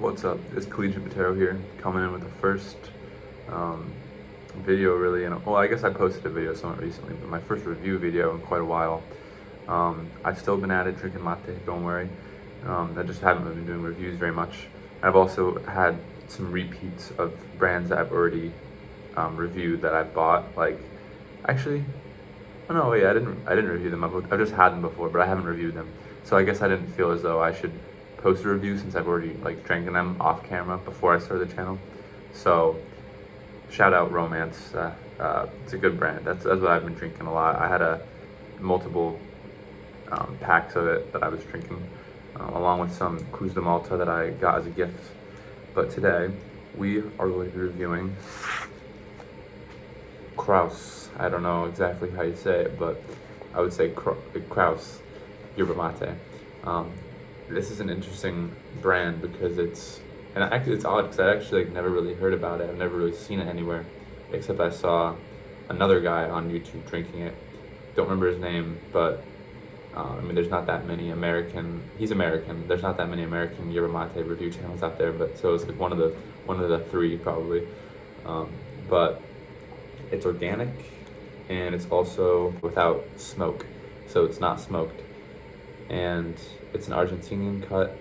What's up? It's Collegiate Potato here, coming in with the first video really. Well, I guess I posted a video somewhat recently, but my first review video in quite a while. I've still been at it drinking latte, don't worry. I just haven't been doing reviews very much. I've also had some repeats of brands that I've already reviewed that I've bought. Like, actually, oh no, wait, I didn't review them. I've just had them before, but I haven't reviewed them. So I guess I didn't feel as though I should post a review since I've already drank them off camera before I started the channel. So shout out Romance. It's a good brand. That's what I've been drinking a lot. I had multiple packs of it that I was drinking, along with some Cruz de Malta that I got as a gift. But today we are going to be reviewing Kraus. I don't know exactly how you say it, but I would say Kraus Yerba Mate. This is an interesting brand because it's odd because I actually never really heard about it. I've never really seen it anywhere, except I saw another guy on YouTube drinking it. Don't remember his name, but I mean, there's not that many American. He's American. There's not that many American Yerba Mate review channels out there, but so it's like one of the three probably. But it's organic, and it's also without smoke, so it's not smoked, and it's an Argentinian cut.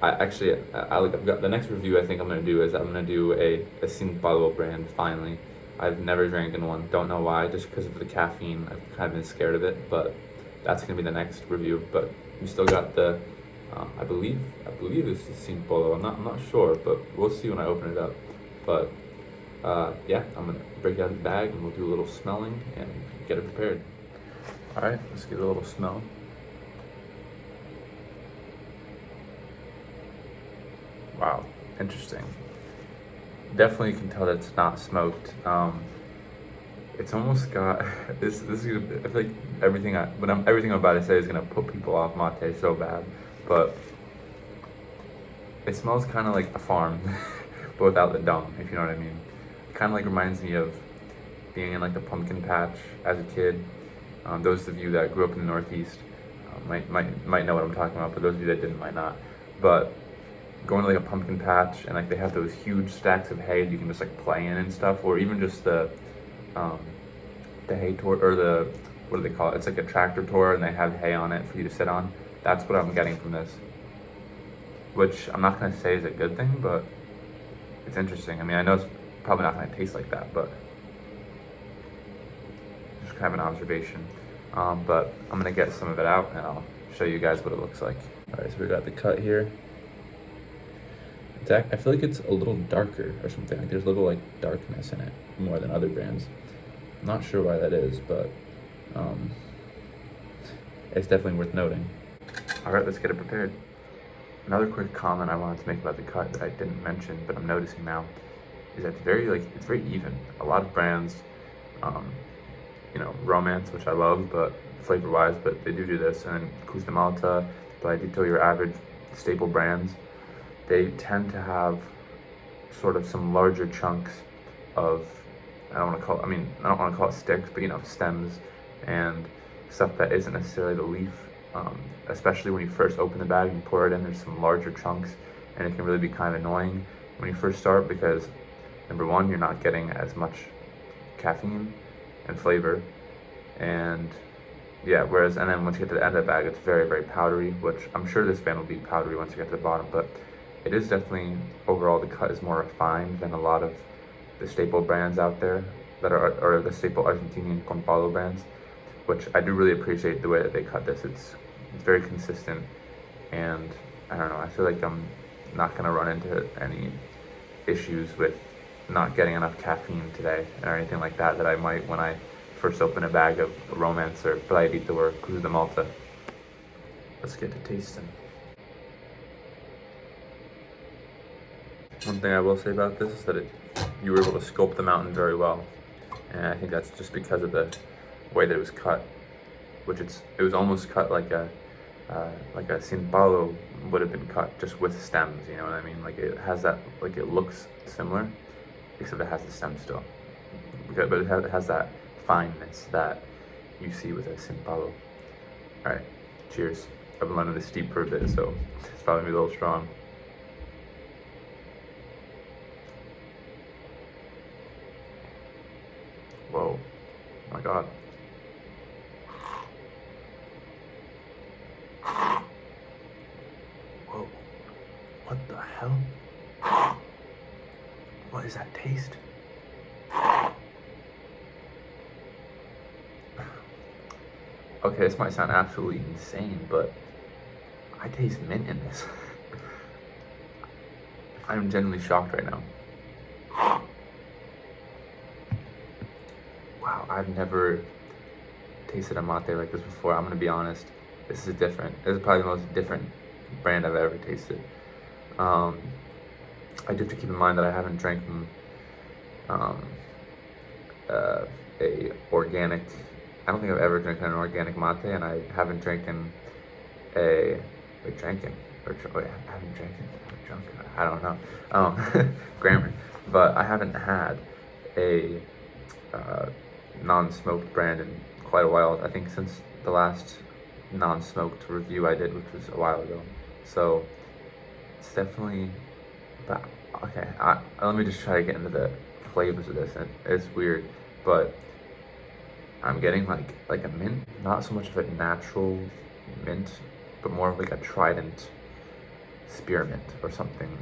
I've got the next review I think I'm gonna do is I'm gonna do a Sin Palo brand finally. I've never drank in one. Don't know why, just because of the caffeine. I've kind of been scared of it, but that's gonna be the next review. But we still got the I believe this is Sin Polo. I'm not sure, but we'll see when I open it up. But yeah, I'm gonna break it out of the bag and we'll do a little smelling and get it prepared. All right, let's get a little smell. Wow, interesting. Definitely can tell that it's not smoked. It's almost got this. I feel like everything I'm about to say is gonna put people off mate so bad, but it smells kind of like a farm, but without the dung, if you know what I mean. Kind of reminds me of being in the pumpkin patch as a kid. Those of you that grew up in the Northeast might know what I'm talking about, but those of you that didn't might not. But going to a pumpkin patch and they have those huge stacks of hay you can just play in and stuff, or even just the hay tour, or what do they call it? It's like a tractor tour and they have hay on it for you to sit on. That's what I'm getting from this, which I'm not gonna say is a good thing, but it's interesting. I mean, I know it's probably not gonna taste like that, but just kind of an observation. But I'm gonna get some of it out and I'll show you guys what it looks like. All right, so we got the cut here. I feel like it's a little darker or something. There's a little darkness in it more than other brands. I'm not sure why that is, but it's definitely worth noting. All right, let's get it prepared. Another quick comment I wanted to make about the cut that I didn't mention, but I'm noticing now, is that it's very even. A lot of brands, Romance, which I love, but flavor-wise, but they do this, and Cruz de Malta, Bladito, your average staple brands, they tend to have sort of some larger chunks of, I don't want to call it sticks, but stems and stuff that isn't necessarily the leaf. Especially when you first open the bag and pour it in, there's some larger chunks, and it can really be kind of annoying when you first start because, number one, you're not getting as much caffeine and flavor, and yeah, and then once you get to the end of the bag, it's very, very powdery, which I'm sure this brand will be powdery once you get to the bottom, but it is definitely, overall, the cut is more refined than a lot of the staple brands out there or the staple Argentinian Con Palo brands, which I do really appreciate the way that they cut this. It's very consistent, and I don't know, I feel like I'm not gonna run into any issues with not getting enough caffeine today or anything like that I might when I first open a bag of Romance or Bladito or Cruz de Malta. Let's get to tasting. One thing I will say about this is that you were able to sculpt the mountain very well, and I think that's just because of the way that it was cut, which it was almost cut like a Sin Palo would have been cut, just with stems. You know what I mean? It has that, it looks similar, except it has the stem still, but it has that fineness that you see with a Sin Palo. All right, cheers. I've been letting this steep for a bit, so it's probably gonna be a little strong. Whoa, oh my God. Whoa, what the hell? What is that taste? Okay, this might sound absolutely insane, but I taste mint in this. I'm genuinely shocked right now. Wow, I've never tasted a mate like this before. I'm gonna be honest. This is different. This is probably the most different brand I've ever tasted. I do have to keep in mind that I haven't drank a organic. I don't think I've ever drank an organic mate, and I haven't drinking a. Wait, drinking or wait, I haven't drinking. Drunk. I don't know. Grammar, but I haven't had a non-smoked brand in quite a while. I think since the last non-smoked review I did, which was a while ago. So it's definitely. But okay, let me just try to get into the flavors of this. And it's weird, but I'm getting like a mint, not so much of a natural mint, but more of like a Trident spearmint or something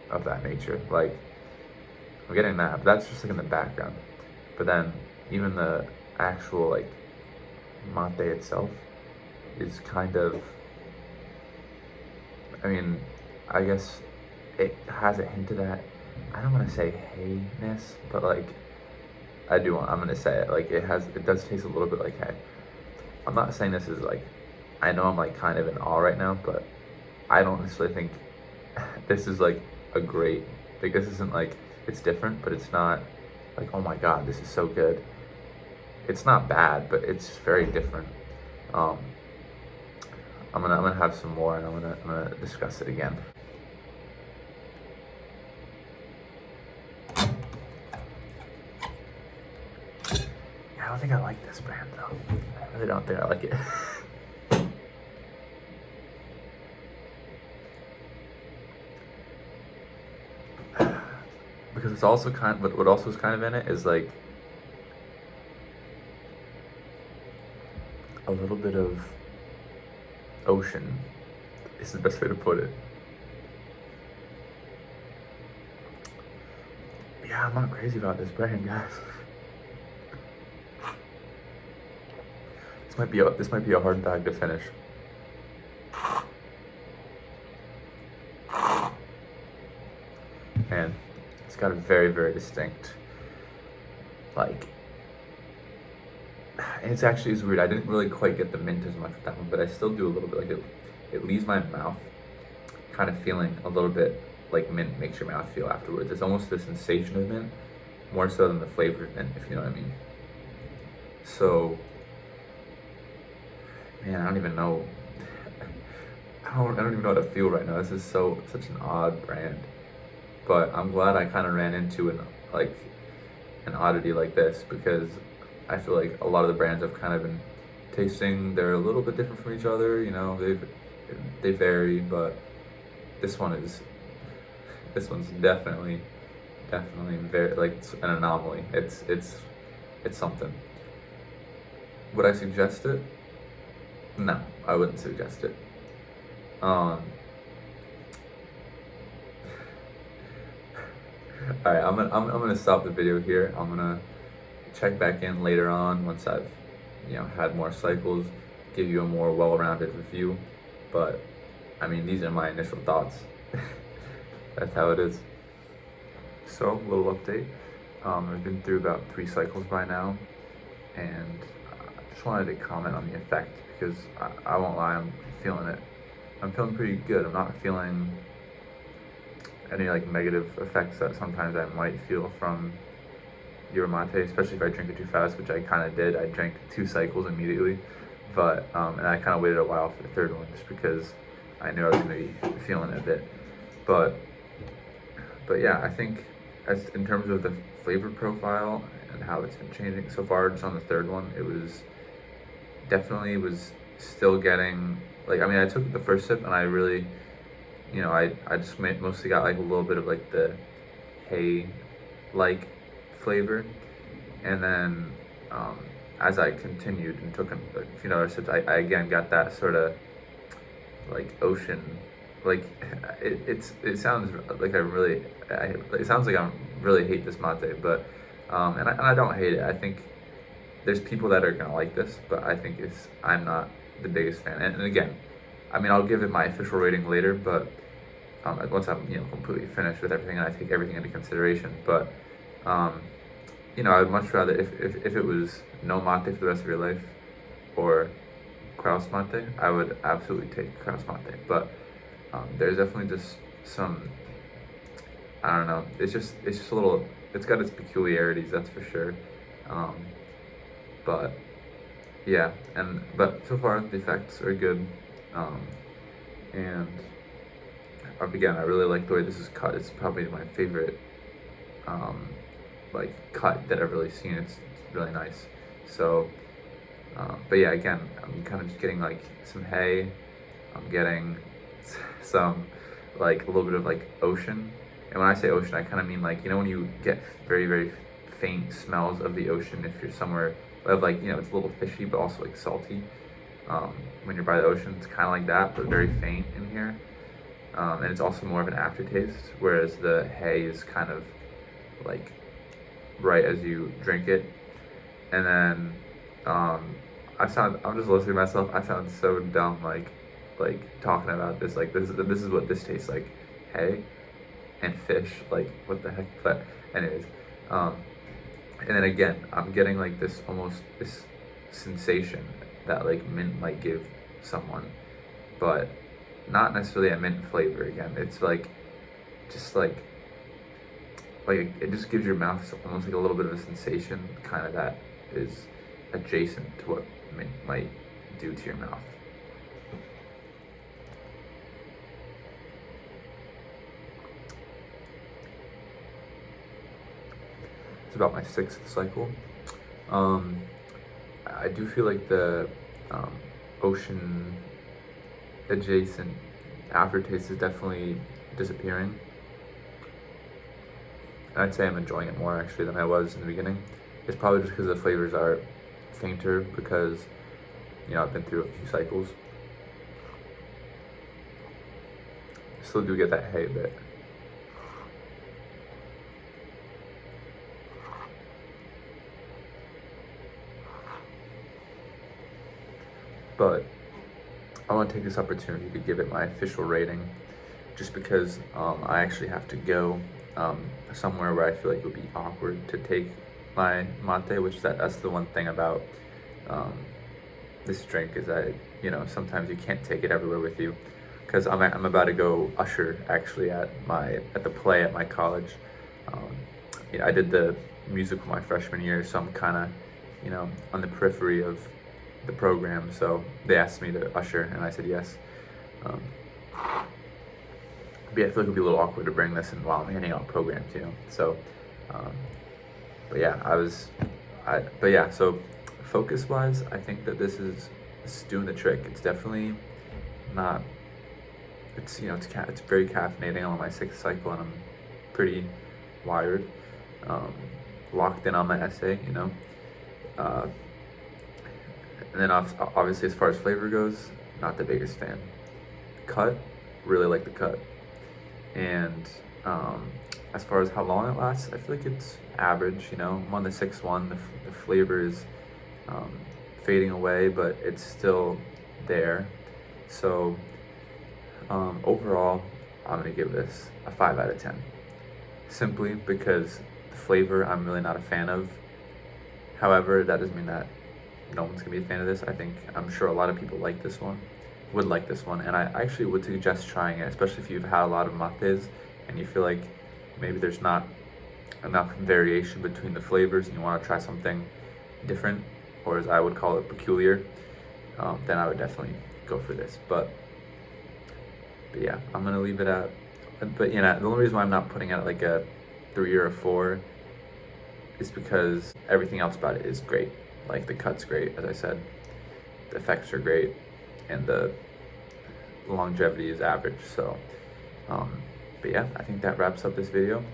of that nature. Like I'm getting that, but that's just like in the background. But then even the actual like mate itself is kind of, I mean, I guess it has a hint of that, I don't want to say hayness, but like I'm gonna say it, like it does taste a little bit like hay. I'm not saying this is like, I know I'm like kind of in awe right now, but I don't necessarily think this is like a great, like this isn't like, it's different, but it's not like, oh my God, this is so good. It's not bad, but it's very different. I'm gonna have some more, and I'm gonna discuss it again. Yeah, I don't think I like this brand though. I really don't think I like it. Because it's also kind of, but what also is kind of in it is like a little bit of ocean is the best way to put it. Yeah, I'm not crazy about this brand, guys. This might be a hard bag to finish. And it's got a very, very distinct, like, and it's actually, it's weird. I didn't really quite get the mint as much with that one, but I still do a little bit. Like it leaves my mouth kind of feeling a little bit like mint makes your mouth feel afterwards. It's almost the sensation of mint, more so than the flavor of mint, if you know what I mean. So, man, I don't even know. I don't even know how to feel right now. This is such an odd brand, but I'm glad I kind of ran into an oddity like this, because I feel like a lot of the brands I've kind of been tasting, they're a little bit different from each other. You know, they vary, but this one's definitely very, like, it's an anomaly. It's something. Would I suggest it? No, I wouldn't suggest it. All right, I'm gonna stop the video here. I'm gonna check back in later on once I've had more cycles, give you a more well-rounded review. But I mean, these are my initial thoughts. That's how it is. So, little update. I've been through about 3 cycles by now, and I just wanted to comment on the effect, because I won't lie, I'm feeling it. I'm feeling pretty good. I'm not feeling any like negative effects that sometimes I might feel from Yerba mate, especially if I drink it too fast, which I kind of did. I drank 2 cycles immediately, but and I kind of waited a while for the 3rd one just because I knew I was going to be feeling it a bit. But yeah, I think as in terms of the flavor profile and how it's been changing so far, just on the 3rd one, it was still getting, like, I mean, I took the first sip and I really, I just mostly got like a little bit of like the hay like flavor, And then as I continued and took a few other sips, I again got that sort of like ocean, like it sounds like it sounds like I really hate this mate, but and I don't hate it. I think there's people that are gonna like this, but I think I'm not the biggest fan. And again, I mean, I'll give it my official rating later, but once I'm completely finished with everything and I take everything into consideration. But I would much rather if it was no mate for the rest of your life or Kraus mate, I would absolutely take Kraus mate. But there's definitely just some, I don't know. It's just a little. It's got its peculiarities, that's for sure. But yeah, but so far the effects are good, and again, I really like the way this is cut. It's probably my favorite like cut that I've really seen. It's really nice. So, but yeah, again, I'm kind of just getting like some hay. I'm getting some like a little bit of like ocean. And when I say ocean, I kind of mean like, when you get very, very faint smells of the ocean if you're somewhere of like, it's a little fishy, but also like salty. When you're by the ocean, it's kind of like that, but very faint in here. And it's also more of an aftertaste, whereas the hay is kind of like right as you drink it. And then I'm just listening to myself. I sound so dumb, like talking about this. Like this is what this tastes like, hay and fish. Like what the heck? But anyways, and then again, I'm getting like this sensation that like mint might give someone, but not necessarily a mint flavor. Again, it's like just like it just gives your mouth almost like a little bit of a sensation, kind of that is adjacent to what mint might do to your mouth. It's about my 6th cycle. I do feel like the ocean adjacent aftertaste is definitely disappearing. I'd say I'm enjoying it more actually than I was in the beginning. It's probably just because the flavors are fainter because, I've been through a few cycles. Still do get that hay bit. But I want to take this opportunity to give it my official rating, just because I actually have to go somewhere where I feel like it would be awkward to take my mate, which that's the one thing about this drink is that sometimes you can't take it everywhere with you, because I'm about to go usher actually at the play at my college. I did the musical my freshman year, so I'm kind of on the periphery of the program, so they asked me to usher and I said yes. But yeah, I feel like it would be a little awkward to bring this in while I'm handing out programs, so but yeah, so focus wise, I think that this is doing the trick. It's definitely not, it's very caffeinating. I'm on my 6th cycle and I'm pretty wired, locked in on my essay, and then obviously as far as flavor goes, not the biggest fan. Cut, really like the cut. And as far as how long it lasts, I feel like it's average, I'm on the 6th one. The flavor is fading away, but it's still there. So overall, I'm gonna give this a 5 out of 10. Simply because the flavor I'm really not a fan of. However, that doesn't mean that no one's gonna be a fan of this. I'm sure a lot of people would like this one, and I actually would suggest trying it, especially if you've had a lot of mates and you feel like maybe there's not enough variation between the flavors and you want to try something different, or as I would call it, peculiar. Then I would definitely go for this. But yeah, I'm gonna leave it at. But the only reason why I'm not putting it at like a 3 or a 4 is because everything else about it is great. Like the cut's great, as I said, the effects are great, and the longevity is average. So, but yeah, I think that wraps up this video,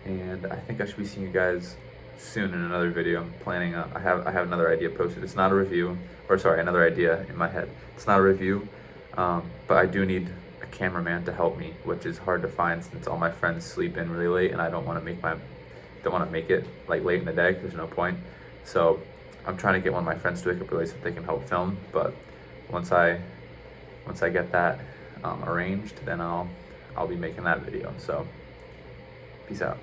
and I think I should be seeing you guys soon in another video. I'm planning I have another idea posted. It's not a review, or sorry, another idea in my head. It's not a review, but I do need a cameraman to help me, which is hard to find since all my friends sleep in really late, and I don't want to make it like late in the day, 'cause there's no point. So I'm trying to get one of my friends to wake up early so they can help film. But once I get that arranged, then I'll be making that video. So peace out.